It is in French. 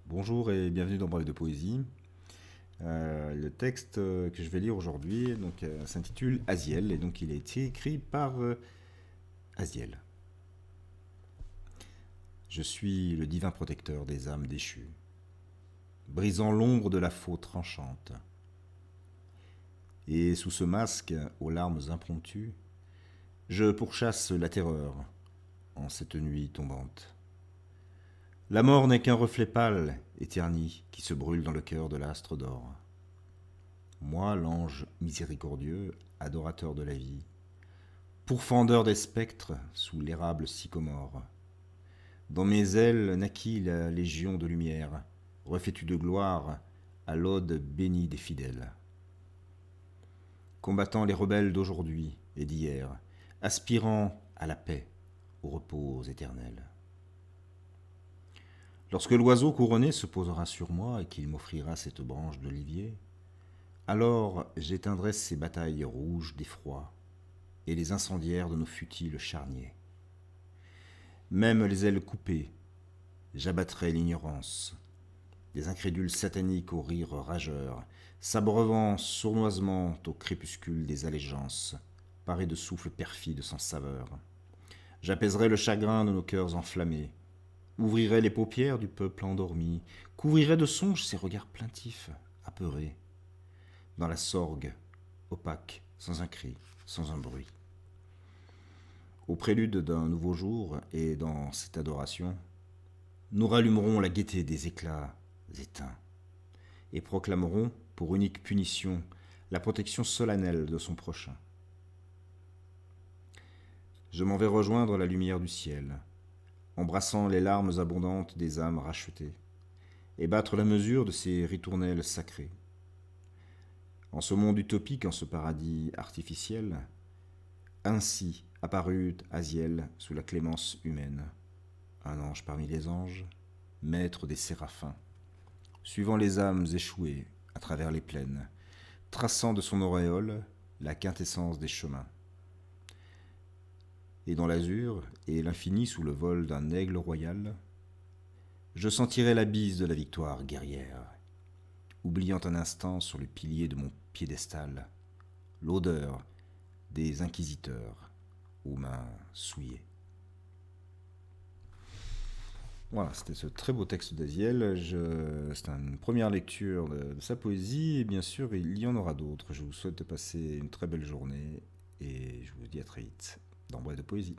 Bonjour et bienvenue dans Bref de Poésie. Le texte que je vais lire aujourd'hui s'intitule Aziel et donc il a été écrit par Aziel. Je suis le divin protecteur des âmes déchues, brisant l'ombre de la faux tranchante. Et sous ce masque aux larmes impromptues, je pourchasse la terreur en cette nuit tombante. La mort n'est qu'un reflet pâle et terni qui se brûle dans le cœur de l'astre d'or. Moi, l'ange miséricordieux, adorateur de la vie, pourfendeur des spectres sous l'érable sycomore. Dans mes ailes naquit la légion de lumière, revêtue de gloire, à l'aude bénie des fidèles. Combattant les rebelles d'aujourd'hui et d'hier, aspirant à la paix, au repos éternel. Lorsque l'oiseau couronné se posera sur moi et qu'il m'offrira cette branche d'olivier, alors j'éteindrai ces batailles rouges d'effroi et les incendiaires de nos futiles charniers. Même les ailes coupées, j'abattrai l'ignorance des incrédules sataniques aux rires rageurs, s'abreuvant sournoisement au crépuscule des allégeances, parés de souffles perfides sans saveur. J'apaiserai le chagrin de nos cœurs enflammés, ouvrirai les paupières du peuple endormi, couvrirai de songes ses regards plaintifs, apeurés, dans la sorgue, opaque, sans un cri, sans un bruit. Au prélude d'un nouveau jour et dans cette adoration, nous rallumerons la gaieté des éclats éteints et proclamerons pour unique punition la protection solennelle de son prochain. Je m'en vais rejoindre la lumière du ciel, embrassant les larmes abondantes des âmes rachetées, et battre la mesure de ces ritournelles sacrées. En ce monde utopique, en ce paradis artificiel, ainsi apparut Aziel sous la clémence humaine, un ange parmi les anges, maître des séraphins, suivant les âmes échouées à travers les plaines, traçant de son auréole la quintessence des chemins. Et dans l'azur et l'infini sous le vol d'un aigle royal, je sentirai la bise de la victoire guerrière, oubliant un instant sur le pilier de mon piédestal l'odeur des inquisiteurs aux mains souillées. Voilà, c'était ce très beau texte d'Aziel. C'est une première lecture de sa poésie et bien sûr il y en aura d'autres. Je vous souhaite de passer une très belle journée et je vous dis à très vite dans Bref de Poésie.